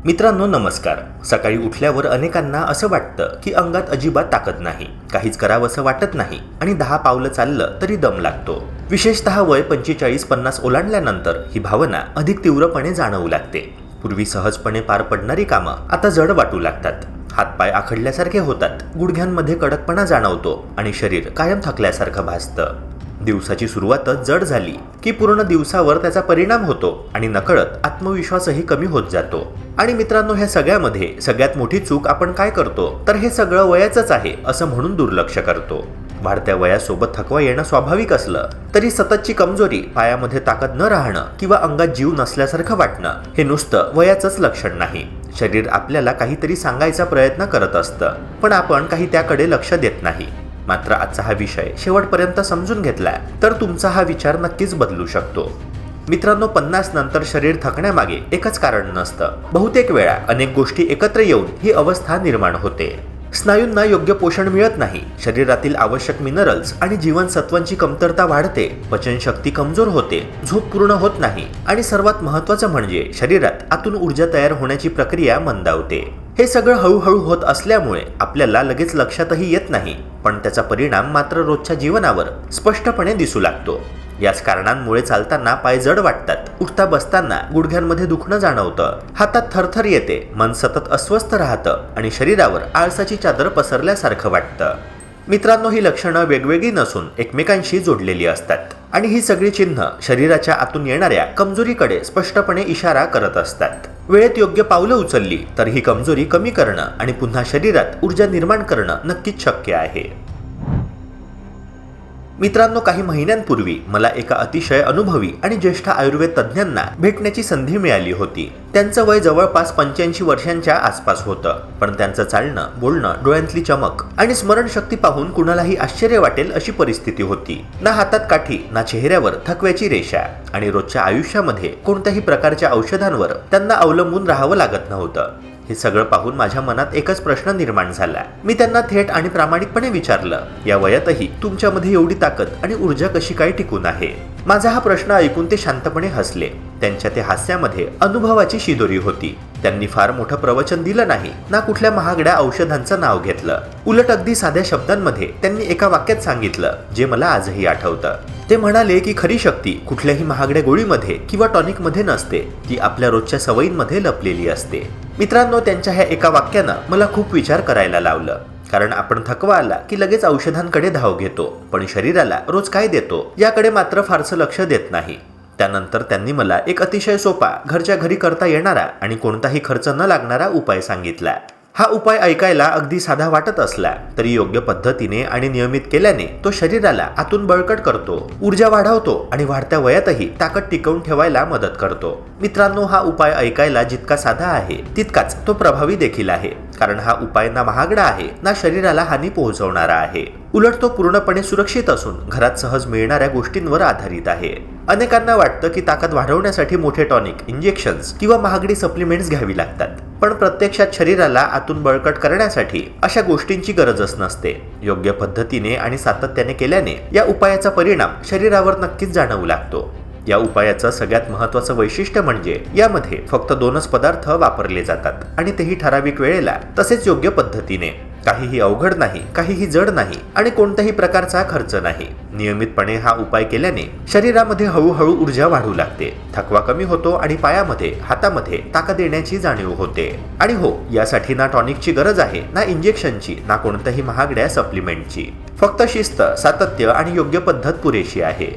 मित्रांनो नमस्कार. सकाळी उठल्यावर अनेकांना असं वाटतं की अंगात अजिबात ताकद नाही, काहीच करावंसं वाटत नाही आणि 10 पावलं चाललं तरी दम लागतो. विशेषतः वय 45-50 ओलांडल्यानंतर ही भावना अधिक तीव्रपणे जाणवू लागते. पूर्वी सहजपणे पार पडणारी कामं आता जड वाटू लागतात. हातपाय आखडल्यासारखे होतात, गुडघ्यांमध्ये कडकपणा जाणवतो आणि शरीर कायम थकल्यासारखं भासतं. दिवसाची सुरुवातच जड झाली की पूर्ण दिवसावर त्याचा परिणाम होतो आणि नकळत आत्मविश्वासही कमी होत जातो. आणि मित्रांनो, ह्या सगळ्यामध्ये सगळ्यात मोठी चूक आपण काय करतो तर हे सगळं वयाचंच आहे असं म्हणून दुर्लक्ष करतो. वाढत्या वयासोबत थकवा येणं स्वाभाविक असलं तरी सततची कमजोरी, पायामध्ये ताकद न राहणं किंवा अंगात जीव नसल्यासारखं वाटणं हे नुसतं वयाचंच लक्षण नाही. शरीर आपल्याला काहीतरी सांगायचा प्रयत्न करत असतं, पण आपण काही त्याकडे लक्ष देत नाही. मात्र आजचा हा विषय शेवटपर्यंत समजून घेतला तर तुमचा हा विचार नक्कीच बदलू शकतो. मित्रांनो, 50 नंतर शरीर थकण्यामागे एकच कारण नसतं. बहुतेक वेळा अनेक गोष्टी एकत्र येऊन ही अवस्था निर्माण होते. स्नायूंना योग्य पोषण मिळत नाही, शरीरातील आवश्यक मिनरल्स आणि जीवनसत्वांची कमतरता वाढते, पचनशक्ती कमजोर होते, झोप पूर्ण होत नाही आणि सर्वात महत्त्वाचं म्हणजे शरीरात आतून ऊर्जा तयार होण्याची प्रक्रिया मंदावते. हे सगळं हळूहळू होत असल्यामुळे आपल्याला लगेच लक्षातही येत नाही, पण त्याचा परिणाम मात्र रोजच्या जीवनावर स्पष्टपणे दिसू लागतो. याच कारणांमुळे चालताना पाय जड वाटतात, उठता बसताना गुडघ्यांमध्ये दुखणं जाणवतं, हातात थरथर येते, मन सतत अस्वस्थ राहतं आणि शरीरावर आळसाची चादर पसरल्यासारखं वाटतं. मित्रांनो, ही लक्षणं वेगवेगळी नसून एकमेकांशी जोडलेली असतात आणि ही सगळी चिन्ह शरीराच्या आतून येणाऱ्या कमजोरीकडे स्पष्टपणे इशारा करत असतात. वेळेत योग्य पावलं उचलली तर ही कमजोरी कमी करणं आणि पुन्हा शरीरात ऊर्जा निर्माण करणं नक्कीच शक्य आहे. मित्रांनो, काही महिन्यांपूर्वी मला एका अतिशय अनुभवी आणि ज्येष्ठ आयुर्वेद तज्ज्ञांना भेटण्याची संधी मिळाली होती. त्यांचं वय जवळपास 85 वर्षांच्या आसपास होतं, पण त्यांचं चालणं, बोलणं, डोळ्यांतली चमक आणि स्मरणशक्ती पाहून कुणालाही आश्चर्य वाटेल अशी परिस्थिती होती. ना हातात काठी, ना चेहऱ्यावर थकव्याची रेषा आणि रोजच्या आयुष्यामध्ये कोणत्याही प्रकारच्या औषधांवर त्यांना अवलंबून राहावं लागत नव्हतं. हे सगळं पाहून माझ्या मनात एकच प्रश्न निर्माण झाला. मी त्यांना थेट आणि प्रामाणिकपणे विचारलं, या वयातही तुमच्यामध्ये एवढी ताकद आणि ऊर्जा कशी काय टिकून आहे? माझा हा प्रश्न ऐकून ते शांतपणे हसले. त्यांच्या ते हास्यामध्ये अनुभवाची शिदोरी होती. त्यांनी फार मोठं प्रवचन दिलं नाही, ना कुठल्या महागड्या औषधांचं नाव घेतलं. उलट अगदी साध्या शब्दांमध्ये त्यांनी एका वाक्यात सांगितलं जे मला आजही आठवतं. ते म्हणाले की खरी शक्ती कुठल्याही महागड्या गोळीमध्ये किंवा टॉनिकमध्ये नसते, ती आपल्या रोजच्या सवयींमध्ये लपलेली असते. मित्रांनो, त्यांच्या ह्या एका वाक्यानं मला खूप विचार करायला लावलं. कारण आपण थकवा आला की लगेच औषधांकडे धाव घेतो, पण शरीराला रोज काय देतो याकडे मात्र फारसं लक्ष देत नाही. त्यानंतर त्यांनी मला एक अतिशय सोपा, घरच्या घरी करता येणारा आणि कोणताही खर्च न लागणारा उपाय सांगितला. हा उपाय ऐकायला अगदी साधा वाटत असला तरी योग्य पद्धतीने आणि नियमित केल्याने तो शरीराला आतून बळकट करतो, ऊर्जा वाढवतो आणि वाढत्या वयातही ताकद टिकवून ठेवायला मदत करतो. मित्रांनो, हा उपाय ऐकायला जितका साधा आहे तितकाच तो प्रभावी देखील आहे. कारण हा उपाय ना महागडा आहे, ना शरीराला हानी पोहोचवणारा आहे. उलट तो पूर्णपणे सुरक्षित असून घरात सहज मिळणाऱ्या गोष्टींवर आधारित आहे. अनेकांना वाटतं की ताकद वाढवण्यासाठी मोठे टॉनिक, इंजेक्शन्स किंवा महागडी सप्लिमेंट्स घ्यावी लागतात, पण प्रत्यक्षात शरीराला आतून बळकट करण्यासाठी अशा गोष्टींची गरजच नसते. योग्य पद्धतीने आणि सातत्याने केल्याने या उपायाचा परिणाम शरीरावर नक्कीच जाणवू लागतो. या उपायाचं सगळ्यात महत्त्वाचं वैशिष्ट्य म्हणजे यामध्ये फक्त 2च पदार्थ वापरले जातात आणि तेही ठराविक वेळेला, तसेच योग्य पद्धतीने. काहीही अवघड नाही, काहीही जड नाही आणि कोणत्याही प्रकारचा खर्च नाही. नियमितपणे हा उपाय केल्याने शरीरामध्ये हळूहळू ऊर्जा वाढू लागते, थकवा कमी होतो आणि पायामध्ये, हातामध्ये ताकद येण्याची जाणीव होते. आणि हो, यासाठी ना टॉनिकची गरज आहे, ना इंजेक्शनची, ना कोणत्याही महागड्या सप्लिमेंटची. फक्त शिस्त, सातत्य आणि योग्य पद्धत पुरेशी आहे.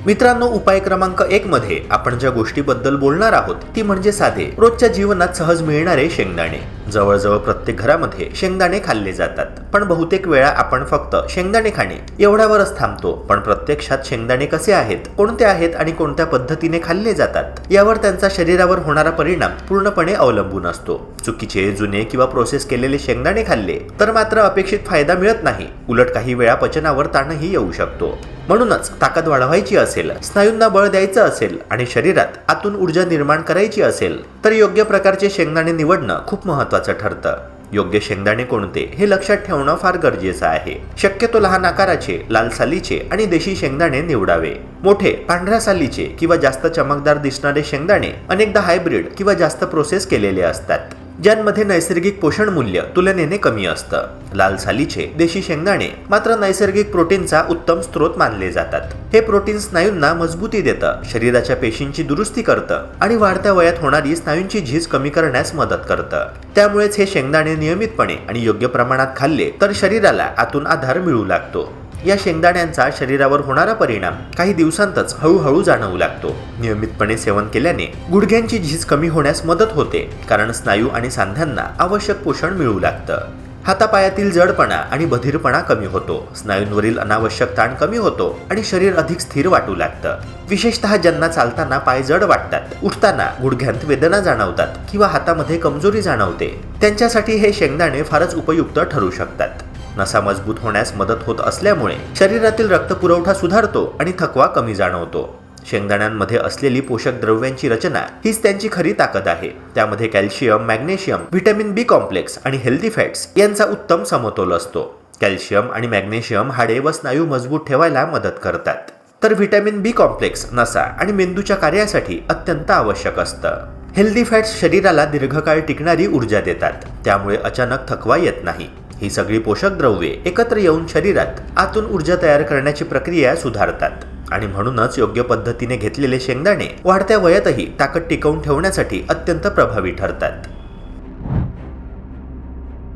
मित्रांनो, उपाय क्रमांक 1 मध्ये आपण ज्या गोष्टीबद्दल बोलणार आहोत ती म्हणजे साधे, रोजच्या जीवनात सहज मिळणारे शेंगदाणे. जवळजवळ प्रत्येक घरामध्ये शेंगदाणे खाल्ले जातात, पण बहुतेक वेळा आपण फक्त शेंगदाणे खाणे एवढ्यावरच थांबतो. पण प्रत्यक्षात शेंगदाणे कसे आहेत, कोणते आहेत आणि कोणत्या पद्धतीने खाल्ले जातात यावर त्यांचा शरीरावर होणारा परिणाम पूर्णपणे अवलंबून असतो. चुकीचे, जुने किंवा प्रोसेस केलेले शेंगदाणे खाल्ले तर मात्र अपेक्षित फायदा मिळत नाही. उलट काही वेळा पचनावर ताणही येऊ शकतो. म्हणूनच ताकद वाढवायची असेल, स्नायूंना बळ द्यायचं असेल आणि शरीरात आतून ऊर्जा निर्माण करायची असेल तर योग्य प्रकारचे शेंगदाणे निवडणं खूप महत्त्वाचं ठरतं. योग्य शेंगदाणे कोणते हे लक्षात ठेवणं फार गरजेचं आहे. शक्यतो लहान आकाराचे, लाल सालीचे आणि देशी शेंगदाणे निवडावे. मोठे पांढऱ्या सालीचे किंवा जास्त चमकदार दिसणारे शेंगदाणे अनेकदा हायब्रिड किंवा जास्त प्रोसेस केलेले असतात, ज्यांमध्ये नैसर्गिक पोषण मूल्य तुलनेने कमी असतं. लाल सालीचे देशी शेंगदाणे मात्र नैसर्गिक प्रोटीनचा उत्तम स्रोत मानले जातात. हे प्रोटीन स्नायूंना मजबूती देतं, शरीराच्या पेशींची दुरुस्ती करतं आणि वाढत्या वयात होणारी स्नायूंची झीज कमी करण्यास मदत करतं. त्यामुळेच हे शेंगदाणे नियमितपणे आणि योग्य प्रमाणात खाल्ले तर शरीराला आतून आधार मिळू लागतो. या शेंगदाण्यांचा शरीरावर होणारा परिणाम काही दिवसांतच हळूहळू जाणवू लागतो. नियमितपणे सेवन केल्याने गुडघ्यांची झीज कमी होण्यास मदत होते, कारण स्नायू आणि सांध्यांना आवश्यक पोषण मिळू लागतं. हातापायातील जडपणा आणि बधीरपणा कमी होतो, स्नायूंवरील अनावश्यक ताण कमी होतो आणि शरीर अधिक स्थिर वाटू लागतं. विशेषतः ज्यांना चालताना पाय जड वाटतात, उठताना गुडघ्यांत वेदना जाणवतात किंवा हातामध्ये कमजोरी जाणवते, त्यांच्यासाठी हे शेंगदाणे फारच उपयुक्त ठरू शकतात. नसा मजबूत होण्यास मदत होत असल्यामुळे शरीरातील रक्तपुरवठा सुधारतो आणि थकवा कमी जाणवतो. शेंगदाण्यांमध्ये असलेली पोषक द्रव्यांची रचना हीच त्यांची खरी ताकद आहे. त्यामध्ये कॅल्शियम, मॅग्नेशियम, व्हिटॅमिन बी कॉम्प्लेक्स आणि हेल्दी फॅट्स यांचा उत्तम समतोल असतो. कॅल्शियम आणि मॅग्नेशियम हाडे व स्नायू मजबूत ठेवायला मदत करतात, तर व्हिटॅमिन बी कॉम्प्लेक्स नसा आणि मेंदूच्या कार्यासाठी अत्यंत आवश्यक असतं. हेल्दी फॅट्स शरीराला दीर्घकाळ टिकणारी ऊर्जा देतात, त्यामुळे अचानक थकवा येत नाही. ही सगळी पोषक द्रव्ये एकत्र येऊन शरीरात आतून ऊर्जा तयार करण्याची प्रक्रिया सुधारतात आणि म्हणूनच योग्य पद्धतीने घेतलेले शेंगदाणे वाढत्या वयातही ताकद टिकवून ठेवण्यासाठी अत्यंत प्रभावी ठरतात.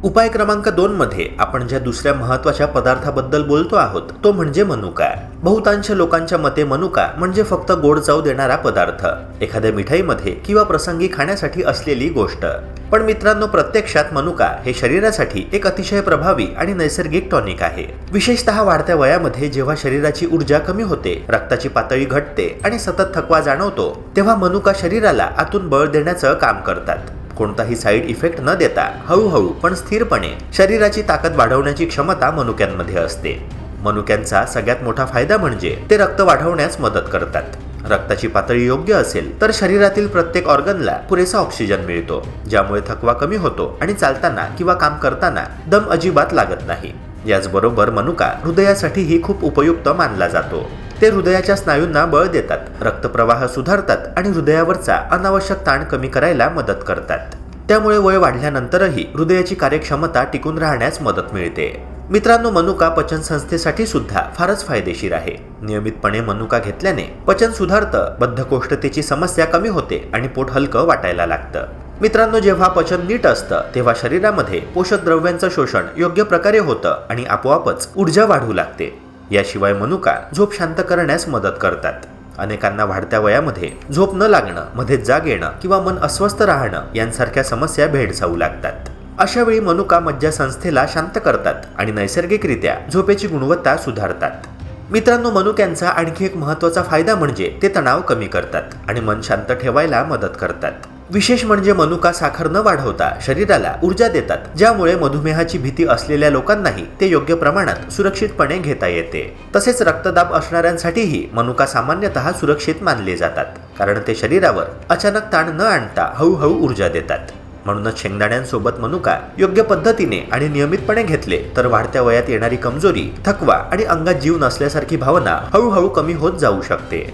उपाय क्रमांक 2 मध्ये आपण ज्या दुसऱ्या महत्त्वाच्या पदार्थाबद्दल बोलतो आहोत तो म्हणजे मनुका. बहुतांश लोकांच्या मते मनुका म्हणजे फक्त गोड चव देणारा पदार्थ, एखाद्या मिठाईमध्ये किंवा प्रसंगी खाण्यासाठी असलेली गोष्ट. पण मित्रांनो, प्रत्यक्षात मनुका हे शरीरासाठी एक अतिशय प्रभावी आणि नैसर्गिक टॉनिक आहे. विशेषतः वाढत्या वयामध्ये जेव्हा शरीराची ऊर्जा कमी होते, रक्ताची पातळी घटते आणि सतत थकवा जाणवतो, तेव्हा मनुका शरीराला आतून बळ देण्याचं काम करतात. कोणताही साईड इफेक्ट न देता हळूहळू पण स्थिरपणे शरीराची ताकद वाढवण्याची क्षमता मनुक्यांमध्ये असते. मनुक्यांचा सगळ्यात मोठा फायदा म्हणजे ते रक्त वाढवण्यास मदत करतात. रक्ताची पातळी योग्य असेल तर शरीरातील प्रत्येक ऑर्गनला पुरेसा ऑक्सिजन मिळतो, ज्यामुळे थकवा कमी होतो आणि चालताना किंवा काम करताना दम अजिबात लागत नाही. याचबरोबर मनुका हृदयासाठीही खूप उपयुक्त मानला जातो. ते हृदयाच्या स्नायूंना बळ देतात, रक्तप्रवाह सुधारतात आणि हृदयावरचा अनावश्यक ताण कमी करायला मदत करतात. त्यामुळे वय वाढल्यानंतरही हृदयाची कार्यक्षमता टिकून राहण्यास मदत मिळते. मित्रांनो, मनुका पचन संस्थेसाठी सुद्धा फारच फायदेशीर आहे. नियमितपणे मनुका घेतल्याने पचन सुधारतं, बद्धकोष्ठतेची समस्या कमी होते आणि पोट हलकं वाटायला लागतं. मित्रांनो, जेव्हा पचन नीट असतं तेव्हा शरीरामध्ये पोषक द्रव्यांचं शोषण योग्य प्रकारे होतं आणि आपोआपच ऊर्जा वाढू लागते. याशिवाय मनुका झोप शांत करण्यास मदत करतात. अनेकांना वाढत्या वयामध्ये झोप न लागणं, मध्येच जाग येणं किंवा मन अस्वस्थ राहणं यांसारख्या समस्या भेडसावू लागतात. अशा वेळी मनुका मज्जासंस्थेला शांत करतात आणि नैसर्गिकरित्या झोपेची गुणवत्ता सुधारतात. मित्रांनो, मनुक्यांचा आणखी एक महत्त्वाचा फायदा म्हणजे ते तणाव कमी करतात आणि मन शांत ठेवायला मदत करतात. विशेष म्हणजे मनुका साखर न वाढवता शरीराला ऊर्जा देतात, ज्यामुळे मधुमेहाची भीती असलेल्या लोकांनाही ते योग्य प्रमाणात सुरक्षितपणे घेता येते. तसेच रक्तदाब असणाऱ्यांसाठीही मनुका सामान्यतः सुरक्षित मानले जातात, कारण ते शरीरावर अचानक ताण न आणता हळूहळू ऊर्जा देतात. म्हणूनच शेंगदाण्यांसोबत मनुका योग्य पद्धतीने आणि नियमितपणे घेतले तर वाढत्या वयात येणारी कमजोरी, थकवा आणि अंगात जीव नसल्यासारखी भावना हळूहळू कमी होत जाऊ शकते.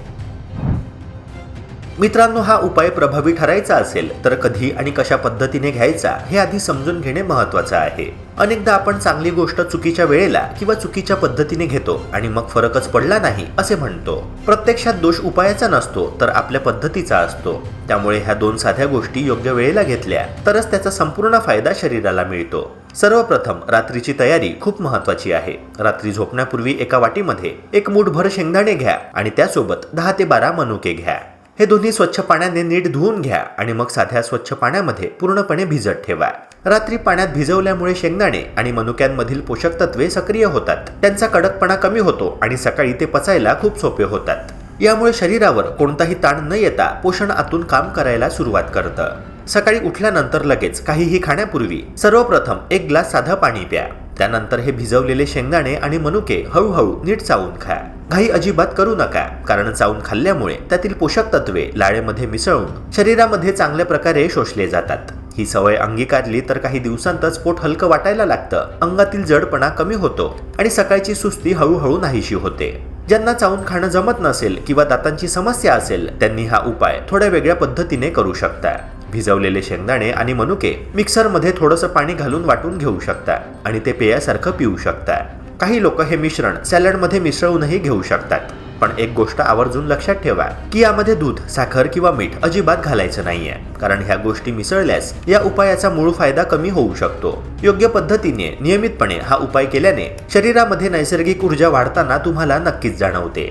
मित्रांनो, हा उपाय प्रभावी ठरायचा असेल तर कधी आणि कशा पद्धतीने घ्यायचा हे आधी समजून घेणे महत्त्वाचं आहे. अनेकदा आपण चांगली गोष्ट चुकीच्या वेळेला किंवा चुकीच्या पद्धतीने घेतो आणि मग फरकच पडला नाही असे म्हणतो. प्रत्यक्षात दोष उपायाचा नसतो तर आपल्या पद्धतीचा असतो. त्यामुळे ह्या 2 साध्या गोष्टी योग्य वेळेला घेतल्या तरच त्याचा संपूर्ण फायदा शरीराला मिळतो. सर्वप्रथम रात्रीची तयारी खूप महत्त्वाची आहे. रात्री झोपण्यापूर्वी एका वाटीमध्ये 1 मूठभर शेंगदाणे घ्या आणि त्यासोबत 10 ते 12 मनुके घ्या. हे दोन्ही स्वच्छ पाण्याने नीट धुवून घ्या आणि मग साध्या स्वच्छ पाण्यामध्ये पूर्णपणे भिजत ठेवा. रात्री पाण्यात भिजवल्यामुळे शेंगदाणे आणि मनुक्यांमधील पोषक तत्वे सक्रिय होतात, त्यांचा कडकपणा कमी होतो आणि सकाळी ते पचायला खूप सोपे होतात. यामुळे शरीरावर कोणताही ताण न येता पोषण आतून काम करायला सुरुवात करतं. सकाळी उठल्यानंतर लगेच काहीही खाण्यापूर्वी सर्वप्रथम 1 ग्लास साधं पाणी प्या. त्यानंतर हे भिजवलेले शेंगदाणे आणि मनुके हळूहळू नीट चावून खा. घाई अजिबात करू नका, कारण चावून खाल्ल्यामुळे त्यातील पोषक तत्वे लाळेमध्ये मिसळून शरीरामध्ये चांगल्या प्रकारे शोषले जातात. ही सवय अंगीकारली तर काही दिवसांतच पोट हलकं वाटायला लागतं, अंगातील जडपणा कमी होतो आणि सकाळची सुस्ती हळूहळू नाहीशी होते. ज्यांना चावून खाणं जमत नसेल किंवा दातांची समस्या असेल त्यांनी हा उपाय थोड्या वेगळ्या पद्धतीने करू शकता. भिजवलेले शेंगदाणे आणि मनुके मिक्सरमध्ये थोडंसं पाणी घालून वाटून घेऊ शकता आणि ते पेयासारखं पिऊ शकता. काही लोक हे मिश्रण सॅलडमध्ये मिसळूनही घेऊ शकतात. पण एक गोष्ट आवर्जून लक्षात ठेवा की यामध्ये दूध, साखर किंवा मीठ अजिबात घालायचं नाहीये, कारण ह्या गोष्टी मिसळल्यास या उपायाचा मूळ फायदा कमी होऊ शकतो. योग्य पद्धतीने नियमितपणे हा उपाय केल्याने शरीरामध्ये नैसर्गिक ऊर्जा वाढताना तुम्हाला नक्कीच जाणवते.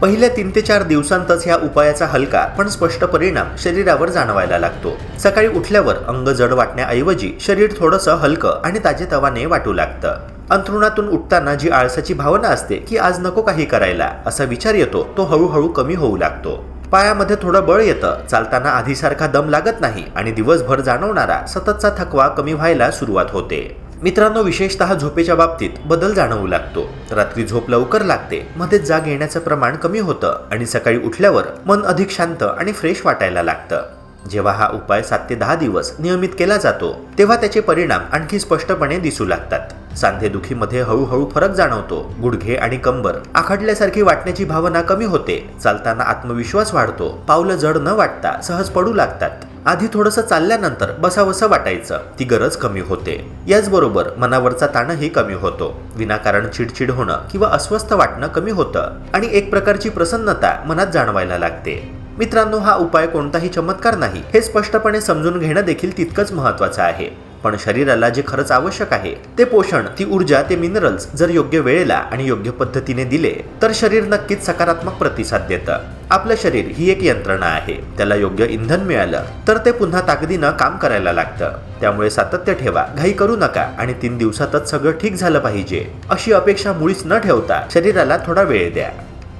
पहिल्या 3 ते 4 दिवसांतच ह्या उपायाचा हलका पण स्पष्ट परिणाम शरीरावर जाणवायला लागतो. सकाळी उठल्यावर अंग जड वाटण्याऐवजी शरीर थोडंसं हलकं आणि ताजेतवाने वाटू लागतं. अंथरुणातून उठताना जी आळसाची भावना असते की आज नको काही करायला असा विचार येतो, तो हळूहळू कमी होऊ लागतो. पायामध्ये थोडं बळ येतं, चालताना आधीसारखा दम लागत नाही आणि दिवसभर जाणवणारा सततचा थकवा कमी व्हायला सुरुवात होते. मित्रांनो, विशेषतः झोपेच्या बाबतीत बदल जाणवू लागतो. रात्री झोप लवकर लागते, मध्येच जाग येण्याचं प्रमाण कमी होतं आणि सकाळी उठल्यावर मन अधिक शांत आणि फ्रेश वाटायला लागतं. जेव्हा हा उपाय 7 ते 10 दिवस नियमित केला जातो तेव्हा त्याचे परिणाम आणखी स्पष्टपणे दिसू लागतात. सांधेदुखीमध्ये हळूहळू फरक जाणवतो. गुडघे आणि कंबर आखडल्यासारखी वाटण्याची भावना कमी होते. चालताना आत्मविश्वास वाढतो. पावलं जड न वाटता सहज पडू लागतात. आधी थोडंसं चालल्यानंतर बसावंसं वाटायचं, ती गरज कमी होते. याचबरोबर मनावरचा ताणही कमी होतो. विनाकारण चिडचिड होणं किंवा अस्वस्थ वाटणं कमी होतं आणि एक प्रकारची प्रसन्नता मनात जाणवायला लागते. मित्रांनो, हा उपाय कोणताही चमत्कार नाही हे स्पष्टपणे समजून घेणं देखील तितकंच महत्त्वाचं आहे. पण शरीराला जे खरंच आवश्यक आहे ते पोषण, ती ऊर्जा, ते मिनरल्स जर योग्य वेळेला आणि योग्य पद्धतीने दिले तर शरीर नक्कीच सकारात्मक प्रतिसाद देतं. आपलं शरीर ही एक यंत्रणा आहे. त्याला योग्य इंधन मिळालं तर ते पुन्हा ताकदीनं काम करायला लागतं. त्यामुळे सातत्य ठेवा, घाई करू नका आणि 3 दिवसातच सगळं ठीक झालं पाहिजे अशी अपेक्षा मुळीच न ठेवता शरीराला थोडा वेळ द्या.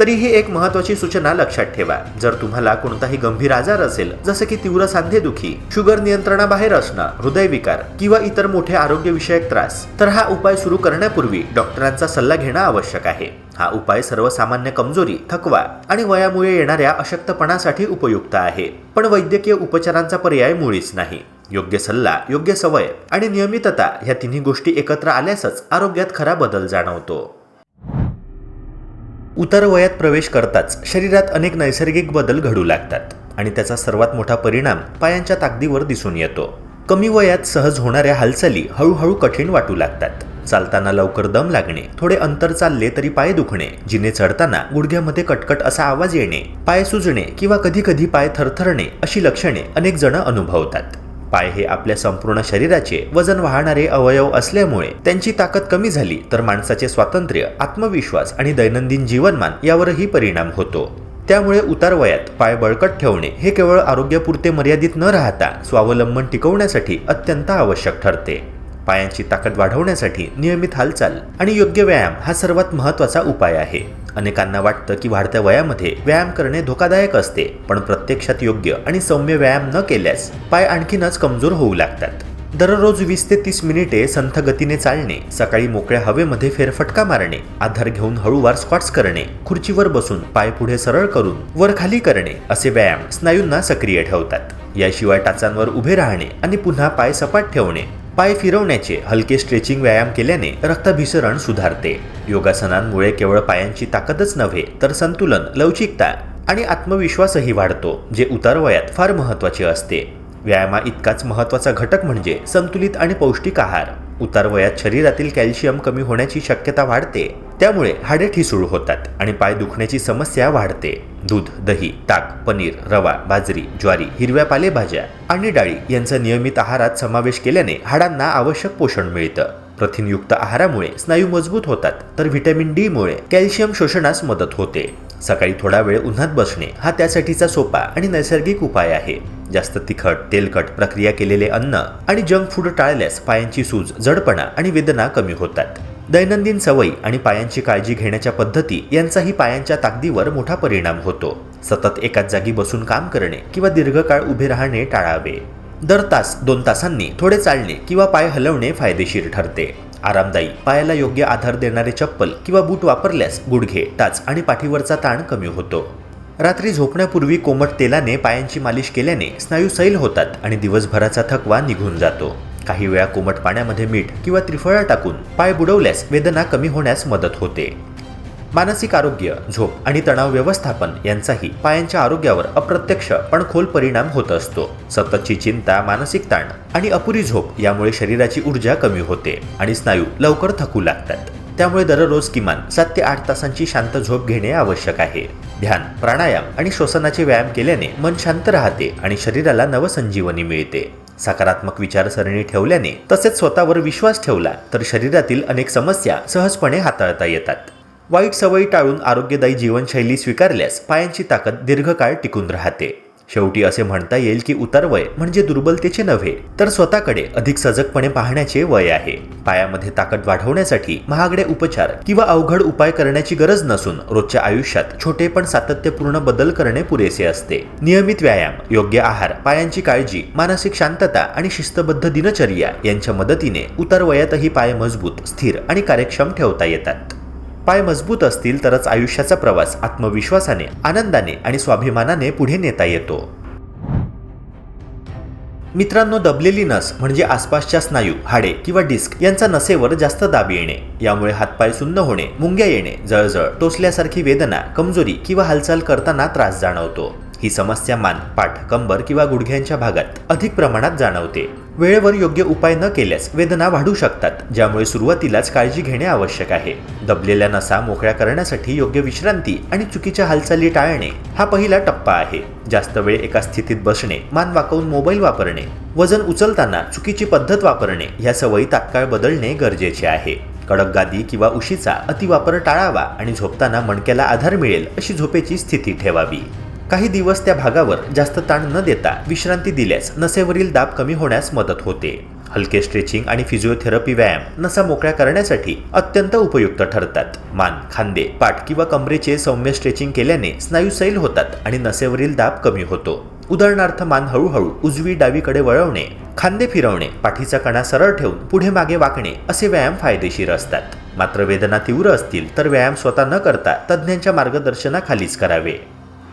तरीही एक महत्त्वाची सूचना लक्षात ठेवा. जर तुम्हाला कोणताही गंभीर आजार असेल, जसं की तीव्र सांधेदुखी, शुगर नियंत्रणाबाहेर असणं, हृदयविकार किंवा इतर मोठे आरोग्यविषयक त्रास, तर हा उपाय सुरू करण्यापूर्वी डॉक्टरांचा सल्ला घेणं आवश्यक आहे. हा उपाय सर्वसामान्य कमजोरी, थकवा आणि वयामुळे येणाऱ्या अशक्तपणासाठी उपयुक्त आहे, पण वैद्यकीय उपचारांचा पर्याय मुळीच नाही. योग्य सल्ला, योग्य सवय आणि नियमितता ह्या तिन्ही गोष्टी एकत्र आल्यासच आरोग्यात खरा बदल जाणवतो. उतर वयात प्रवेश करताच शरीरात अनेक नैसर्गिक बदल घडू लागतात आणि त्याचा सर्वात मोठा परिणाम पायांच्या ताकदीवर दिसून येतो. कमी वयात सहज होणाऱ्या हालचाली हळूहळू कठीण वाटू लागतात. चालताना लवकर दम लागणे, थोडे अंतर चालले तरी पाय दुखणे, जिने चढताना गुडघ्यामध्ये कटकट असा आवाज येणे, पाय सुजणे किंवा कधी कधी पाय थरथरणे अशी लक्षणे अनेक जण अनुभवतात. पाय हे आपल्या संपूर्ण शरीराचे वजन वाहणारे अवयव असल्यामुळे त्यांची ताकद कमी झाली तर माणसाचे स्वातंत्र्य, आत्मविश्वास आणि दैनंदिन जीवनमान यावरही परिणाम होतो. त्यामुळे उतार वयात पाय बळकट ठेवणे हे केवळ आरोग्यापुरते मर्यादित न राहता स्वावलंबन टिकवण्यासाठी अत्यंत आवश्यक ठरते. पायांची ताकद वाढवण्यासाठी नियमित हालचाल आणि योग्य व्यायाम हा सर्वात महत्त्वाचा उपाय आहे. अनेकांना वाटतं की वाढत्या वयामध्ये व्यायाम करणे धोकादायक असते, पण प्रत्यक्षात योग्य आणि सौम्य व्यायाम न केल्यास पाय आणखीनच कमजोर होऊ लागतात. दररोज 20 ते 30 मिनिटे संथ गतीने चालणे, सकाळी मोकळ्या हवेमध्ये फेरफटका मारणे, आधार घेऊन हळूवार स्क्वॉट्स करणे, खुर्चीवर बसून पाय पुढे सरळ करून वर खाली करणे असे व्यायाम स्नायूंना सक्रिय ठेवतात. याशिवाय टाचांवर उभे राहणे आणि पुन्हा पाय सपाट ठेवणे, पाय फिरवण्याचे हलके स्ट्रेचिंग व्यायाम केल्याने रक्ताभिसरण सुधारते. योगासनांमुळे केवळ पायांची ताकदच नव्हे तर संतुलन, लवचिकता आणि आत्मविश्वासही वाढतो, जे उतार वयात फार महत्त्वाचे असते. व्यायामा इतकाच महत्त्वाचा घटक म्हणजे संतुलित आणि पौष्टिक आहार. उतार वयात शरीरातील कॅल्शियम कमी होण्याची शक्यता वाढते, त्यामुळे हाडे ठिसूळ होतात आणि पाय दुखण्याची समस्या वाढते. दूध, दही, ताक, पनीर, रवा, बाजरी, ज्वारी, हिरव्या पालेभाज्या आणि डाळी यांचा नियमित आहारात समावेश केल्याने हाडांना आवश्यक पोषण मिळतं. प्रथिनयुक्त आहारामुळे स्नायू मजबूत होतात, तर व्हिटॅमिन डी मुळे कॅल्शियम शोषणास मदत होते. सकाळी थोडा वेळ उन्हात बसणे हा त्यासाठीचा सोपा आणि नैसर्गिक उपाय आहे. जास्त तिखट, तेलकट, प्रक्रिया केलेले अन्न आणि जंक फूड टाळल्यास पायांची सूज, जडपणा आणि वेदना कमी होतात. दैनंदिन सवयी आणि पायांची काळजी घेण्याच्या पद्धती यांचाही पायांच्या ताकदीवर मोठा परिणाम होतो. सतत एकाच जागी बसून काम करणे किंवा दीर्घकाळ उभे राहणे टाळावे. दर तास 2 तासांनी थोडे चालणे किंवा पाय हलवणे फायदेशीर ठरते. आरामदायी, पायाला योग्य आधार देणारे चप्पल किंवा बूट वापरल्यास गुडघे, टाच आणि पाठीवरचा ताण कमी होतो. रात्री झोपण्यापूर्वी कोमट तेलाने पायांची मालिश केल्याने स्नायू सैल होतात आणि दिवसभराचा थकवा निघून जातो. काही वेळा कोमट पाण्यामध्ये मीठ किंवा त्रिफळा टाकून पाय बुडवल्यास वेदना कमी होण्यास मदत होते. मानसिक आरोग्य, झोप आणि तणाव व्यवस्थापन यांचाही पायांच्या आरोग्यावर अप्रत्यक्ष पण खोल परिणाम होत असतो. सततची चिंता, मानसिक ताण आणि अपुरी झोप यामुळे शरीराची ऊर्जा कमी होते आणि स्नायू लवकर थकू लागतात. त्यामुळे दररोज किमान 7 ते 8 तासांची शांत झोप घेणे आवश्यक आहे. ध्यान, प्राणायाम आणि श्वसनाचे व्यायाम केल्याने मन शांत राहते आणि शरीराला नवसंजीवनी मिळते. सकारात्मक विचारसरणी ठेवल्याने तसेच स्वतःवर विश्वास ठेवला तर शरीरातील अनेक समस्या सहजपणे हाताळता येतात. वाईट सवयी टाळून आरोग्यदायी जीवनशैली स्वीकारल्यास पायांची ताकद दीर्घकाळ टिकून राहते. शेवटी असे म्हणता येईल की उतारवय म्हणजे दुर्बलतेचे नव्हे तर स्वतःकडे अधिक सजगपणे पाहण्याचे वय आहे. पायामध्ये ताकद वाढवण्यासाठी महागडे उपचार किंवा अवघड उपाय करण्याची गरज नसून रोजच्या आयुष्यात छोटे पण सातत्यपूर्ण बदल करणे पुरेसे असते. नियमित व्यायाम, योग्य आहार, पायांची काळजी, मानसिक शांतता आणि शिस्तबद्ध दिनचर्या यांच्या मदतीने उतारवयातही पाय मजबूत, स्थिर आणि कार्यक्षम ठेवता येतात. पाय मजबूत असतील तरच आयुष्याचा प्रवास आत्मविश्वासाने, आनंदाने आणि स्वाभिमानाने पुढे नेता येतो. मित्रांनो, दबलेली नस म्हणजे आसपासच्या स्नायू, हाडे किंवा डिस्क यांचा नसेवर जास्त दाब येणे. यामुळे हातपाय सुन्न होणे, मुंग्या येणे, जळजळ, टोचल्यासारखी वेदना, कमजोरी किंवा हालचाल करताना त्रास जाणवतो. ही समस्या मान, पाठ, कंबर किंवा गुडघ्यांच्या भागात अधिक प्रमाणात जाणवते. वेळेवर योग्य उपाय न केल्यास वेदना वाढू शकतात, ज्यामुळे सुरुवातीलाच काळजी घेणे आवश्यक आहे. दबलेल्या नसा मोकळ्या करण्यासाठी योग्य विश्रांती आणि चुकीच्या हालचाली टाळणे हा पहिला टप्पा आहे. जास्त वेळ एका स्थितीत बसणे, मान वाकवून मोबाईल वापरणे, वजन उचलताना चुकीची पद्धत वापरणे या सवयी तात्काळ बदलणे गरजेचे आहे. कडक गादी किंवा उशीचा अतिवापर टाळावा आणि झोपताना मणक्याला आधार मिळेल अशी झोपेची स्थिती ठेवावी. काही दिवस त्या भागावर जास्त ताण न देता विश्रांती दिल्यास नसेवरील दाब कमी होण्यास मदत होते. हलके स्ट्रेचिंग आणि फिजिओथेरपी व्यायाम नसा मोकळ्या करण्यासाठी अत्यंत उपयुक्त ठरतात. मान, खांदे, पाठ किंवा कमरेचे सौम्य स्ट्रेचिंग केल्याने स्नायू सैल होतात आणि नसेवरील दाब कमी होतो. उदाहरणार्थ, मान हळूहळू उजवी डावीकडे वळवणे, खांदे फिरवणे, पाठीचा कणा सरळ ठेवून पुढे मागे वाकणे असे व्यायाम फायदेशीर असतात. मात्र वेदना तीव्र असतील तर व्यायाम स्वतः न करता तज्ज्ञांच्या मार्गदर्शनाखालीच करावे.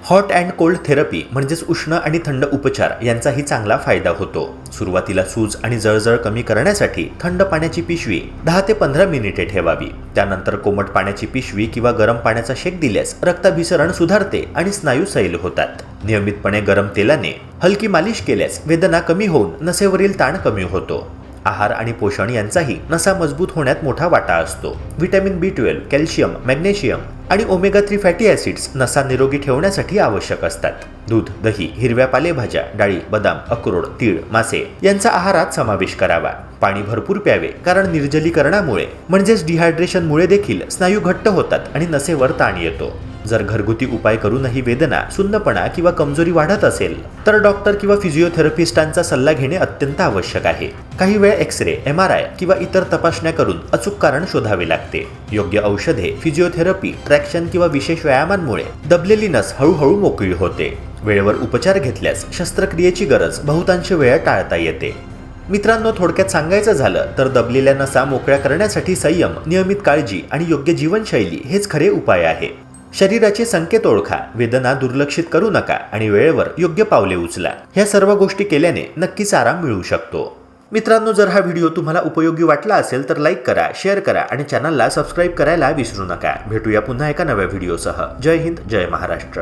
हॉट अँड कोल्ड थेरपी म्हणजेच उष्ण आणि थंड उपचार यांचाही चांगला फायदा होतो. सुरुवातीला सूज आणि जळजळ कमी करण्यासाठी थंड पाण्याची पिशवी 10 ते 15 मिनिटे ठेवावी. त्यानंतर कोमट पाण्याची पिशवी किंवा गरम पाण्याचा शेक दिल्यास रक्ताभिसरण सुधारते आणि स्नायू सैल होतात. नियमितपणे गरम तेलाने हलकी मालिश केल्यास वेदना कमी होऊन नसेवरील ताण कमी होतो. आहार आणि पोषण यांचाही नसा मजबूत होण्यात मोठा वाटा असतो. व्हिटॅमिन B12, कॅल्शियम, मॅग्नेशियम आणि ओमेगा 3 फॅटी ॲसिड्स नसा निरोगी ठेवण्यासाठी आवश्यक असतात. दूध, दही, हिरव्या पालेभाज्या, डाळी, बदाम, अक्रोड, तीळ, मासे यांचा आहारात समावेश करावा. पाणी भरपूर प्यावे, कारण निर्जलीकरणामुळे म्हणजेच डिहायड्रेशनमुळे देखील स्नायू घट्ट होतात आणि नसेवर ताण येतो. जर घरगुती उपाय करूनही वेदना, सुन्नपणा किंवा कमजोरी वाढत असेल तर डॉक्टर किंवा फिजिओथेरपिस्टांचा सल्ला घेणे अत्यंत आवश्यक आहे. काही वेळ एक्स-रे, MRI किंवा इतर तपासण्या करून अचूक कारण शोधावे लागते. योग्य औषधे, फिजिओथेरपी, ट्रॅक्शन किंवा विशेष व्यायामांमुळे दबलेली नस हळूहळू मोकळी होते. वेळेवर उपचार घेतल्यास शस्त्रक्रियेची गरज बहुतांश वेळा टाळता येते. मित्रांनो, थोडक्यात सांगायचं झालं तर दबलेल्या नसा मोकळ्या करण्यासाठी संयम, नियमित काळजी आणि योग्य जीवनशैली हेच खरे उपाय आहे. शरीराचे संकेत ओळखा, वेदना दुर्लक्षित करू नका आणि वेळेवर योग्य पावले उचला. ह्या सर्व गोष्टी केल्याने नक्कीच आराम मिळू शकतो. मित्रांनो, जर हा व्हिडिओ तुम्हाला उपयोगी वाटला असेल तर लाईक करा, शेअर करा आणि चॅनलला सबस्क्राईब करायला विसरू नका. भेटूया पुन्हा एका नव्या व्हिडिओसह. जय हिंद, जय महाराष्ट्र.